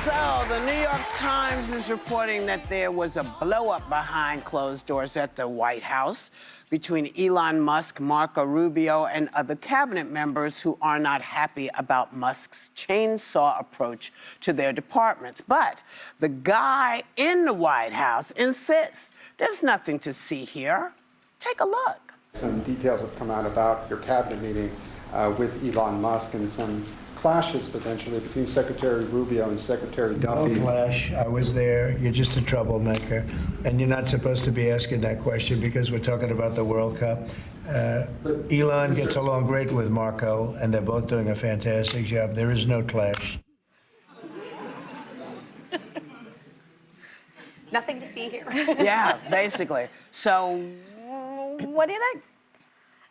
So, the New York Times is reporting that there was a blow-up behind closed doors at the White House between Elon Musk, Marco Rubio, and other cabinet members who are not happy about Musk's chainsaw approach to their departments. But the guy in the White House insists there's nothing to see here. Take a look. Some details have come out about your cabinet meeting with Elon Musk and some clashes potentially between Secretary Rubio and Secretary Duffy. No clash. I was there. You're just a troublemaker. And you're not supposed to be asking that question because we're talking about the World Cup. Elon gets along great with Marco, and they're both doing a fantastic job. There is no clash. Nothing to see here. Yeah, basically. So, what do you think?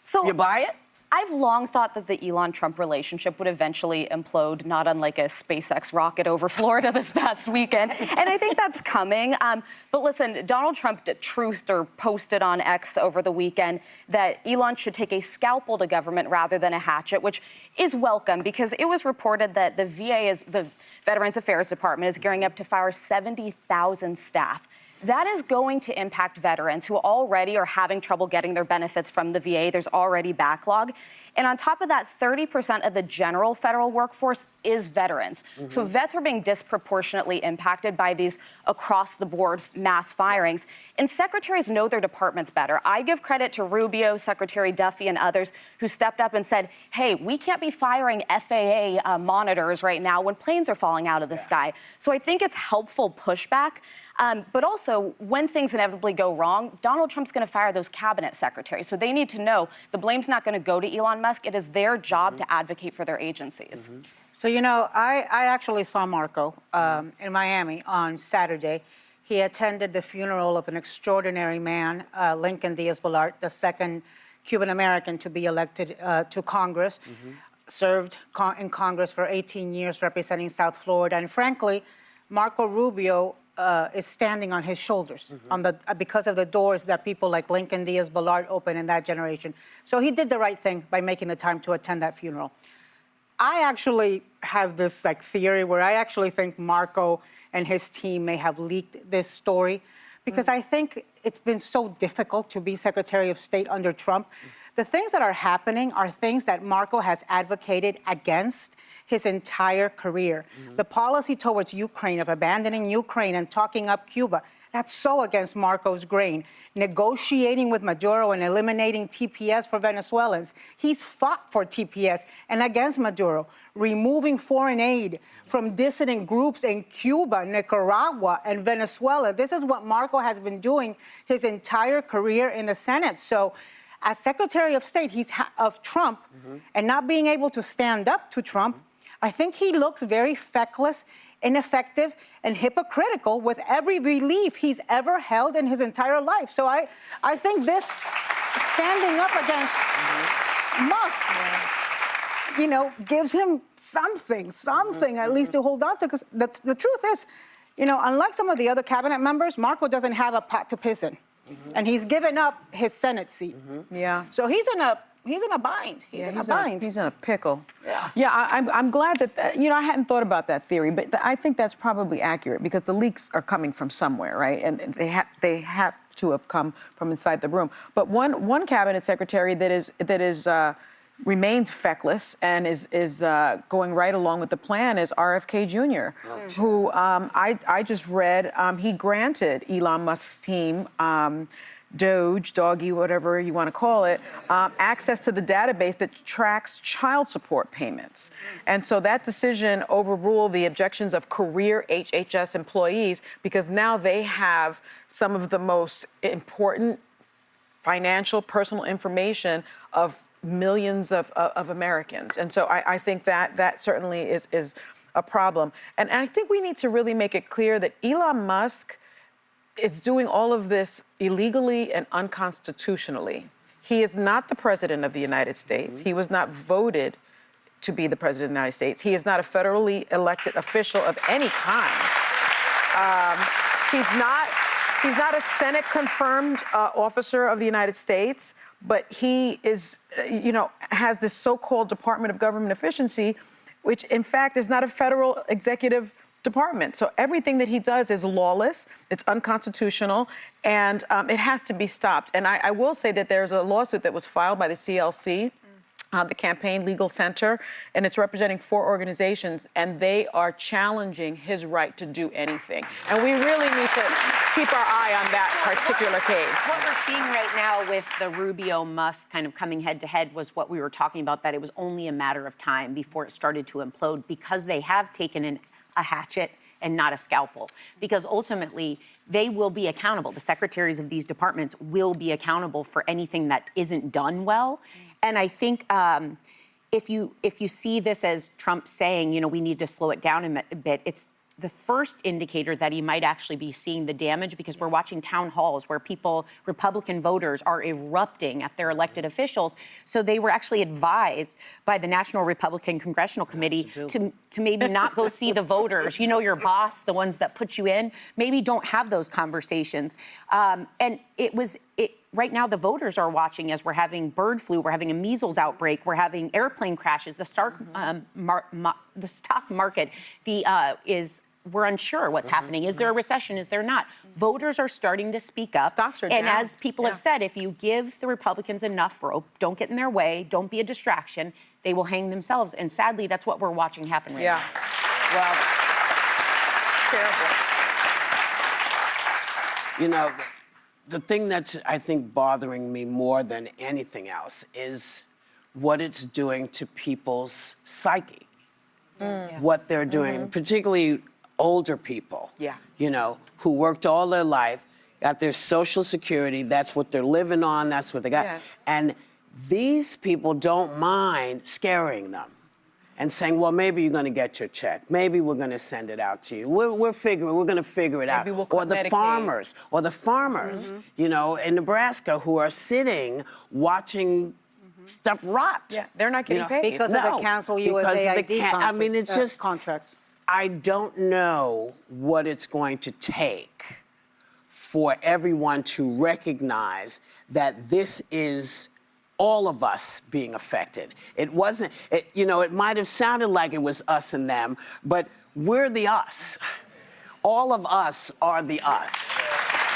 So You buy it? I've long thought that the Elon-Trump relationship would eventually implode, not unlike a SpaceX rocket over Florida this past weekend. And I think that's coming. But listen, Donald Trump truthed or posted on X over the weekend that Elon should take a scalpel to government rather than a hatchet, which is welcome because it was reported that the the Veterans Affairs Department, is gearing up to fire 70,000 staff. That is going to impact veterans who already are having trouble getting their benefits from the VA. There's already backlog. And on top of that, 30% of the general federal workforce is veterans. Mm-hmm. So vets are being disproportionately impacted by these across-the-board mass firings. And secretaries know their departments better. I give credit to Rubio, Secretary Duffy, and others who stepped up and said, hey, we can't be firing FAA monitors right now when planes are falling out of the sky. So I think it's helpful pushback. But also, when things inevitably go wrong, Donald Trump's going to fire those cabinet secretaries. So they need to know the blame's not going to go to Elon Musk. It is their job to advocate for their agencies. So, you know, I actually saw Marco in Miami on Saturday. He attended the funeral of an extraordinary man, Lincoln Diaz-Balart, the second Cuban-American to be elected to Congress, served in Congress for 18 years representing South Florida. And frankly, Marco Rubio is standing on his shoulders because of the doors that people like Lincoln Diaz-Balart opened in that generation. So he did the right thing by making the time to attend that funeral. I actually have this theory where I actually think Marco and his team may have leaked this story because I think it's been so difficult to be Secretary of State under Trump. The things that are happening are things that Marco has advocated against his entire career. The policy towards Ukraine of abandoning Ukraine and talking up Cuba, that's so against Marco's grain. Negotiating with Maduro and eliminating TPS for Venezuelans. He's fought for TPS and against Maduro. Removing foreign aid from dissident groups in Cuba, Nicaragua, and Venezuela. This is what Marco has been doing his entire career in the Senate. So, as Secretary of State, of Trump, and not being able to stand up to Trump, I think he looks very feckless, ineffective, and hypocritical with every belief he's ever held in his entire life. So I think this standing up against Musk, you know, gives him something at least to hold on to. Because the truth is, you know, unlike some of the other cabinet members, Marco doesn't have a pot to piss in. And he's given up his Senate seat. Yeah. So he's in a bind. He's in a pickle. Yeah, I'm glad that, you know, I hadn't thought about that theory, but I think that's probably accurate because the leaks are coming from somewhere, right? And they have to have come from inside the room. But one cabinet secretary that remains feckless and is going right along with the plan is RFK Jr., who I just read, he granted Elon Musk's team, Doggy, whatever you want to call it, access to the database that tracks child support payments. And so that decision overruled the objections of career HHS employees because now they have some of the most important financial, personal information of millions of Americans. And so I think that certainly is a problem. And I think we need to really make it clear that Elon Musk is doing all of this illegally and unconstitutionally. He is not the president of the United States. He was not voted to be the president of the United States. He is not a federally elected official of any kind. He's not a Senate-confirmed officer of the United States, but he is, has this so-called Department of Government Efficiency, which in fact is not a federal executive department. So everything that he does is lawless, it's unconstitutional, and it has to be stopped. And I will say that there's a lawsuit that was filed by the CLC, the Campaign Legal Center, and it's representing 4 organizations, and they are challenging his right to do anything. And we really need to keep our eye on that particular case. What we're seeing right now with the Rubio-Musk kind of coming head-to-head was what we were talking about, that it was only a matter of time before it started to implode, because they have taken a hatchet and not a scalpel. Because ultimately, they will be accountable. The secretaries of these departments will be accountable for anything that isn't done well. And I think if you see this as Trump saying, you know, we need to slow it down a bit, it's the first indicator that he might actually be seeing the damage, because we're watching town halls where people, Republican voters, are erupting at their elected officials. So they were actually advised by the National Republican Congressional Committee to maybe not go see the voters. You know, your boss, the ones that put you in, maybe don't have those conversations. And right now, the voters are watching as we're having bird flu, we're having a measles outbreak, we're having airplane crashes. The stock market we're unsure what's happening. Is there a recession? Is there not? Voters are starting to speak up. Stocks are and down. as people have said, if you give the Republicans enough rope, don't get in their way, don't be a distraction, they will hang themselves. And sadly, that's what we're watching happen right now. Well, terrible. You know, the thing that's, I think, bothering me more than anything else is what it's doing to people's psyche. What they're doing, particularly older people, you know, who worked all their life, got their Social Security, that's what they're living on, that's what they got. Yes. And these people don't mind scaring them and saying, well, maybe you're going to get your check. Maybe we're going to send it out to you. We're going to figure it out. Maybe we'll Or cut the Medicaid. farmers, you know, in Nebraska who are sitting watching stuff rot. Yeah, they're not getting paid. Because of the Cancel USAID I mean, it's just contracts. I don't know what it's going to take for everyone to recognize that this is all of us being affected. It wasn't, you know, it might have sounded like it was us and them, but we're the us. All of us are the us.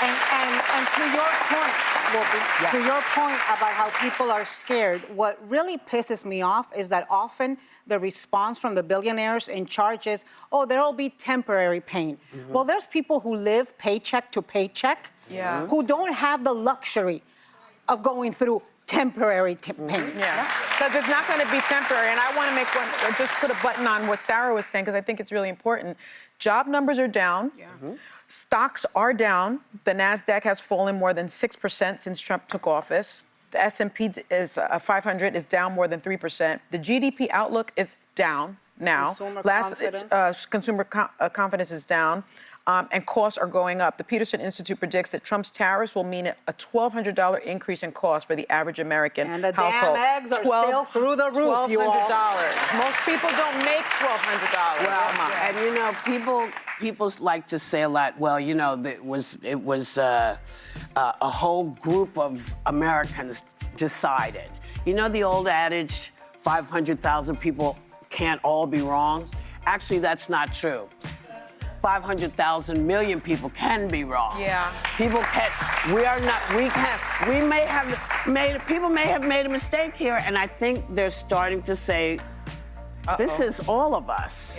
And to your point, Whoopi, to your point about how people are scared, what really pisses me off is that often the response from the billionaires in charge is, oh, there'll be temporary pain. Well, there's people who live paycheck to paycheck who don't have the luxury of going through temporary pain. Yeah, because it's not going to be temporary. And I want to make just put a button on what Sarah was saying, because I think it's really important. Job numbers are down. Stocks are down. The NASDAQ has fallen more than 6% since Trump took office. The S&P 500 is down more than 3%. The GDP outlook is down now. Consumer confidence is down. And costs are going up. The Peterson Institute predicts that Trump's tariffs will mean a $1,200 increase in cost for the average American And the household. damn eggs are still through the roof, you all. $1,200. Most people don't make $1,200. Well, and you know, people like to say a lot. Well, you know, it was a whole group of Americans decided. You know the old adage, 500,000 people can't all be wrong. Actually, that's not true. 500,000 million people can be wrong. Yeah. People can. People may have made a mistake here, and I think they're starting to say, this is all of us.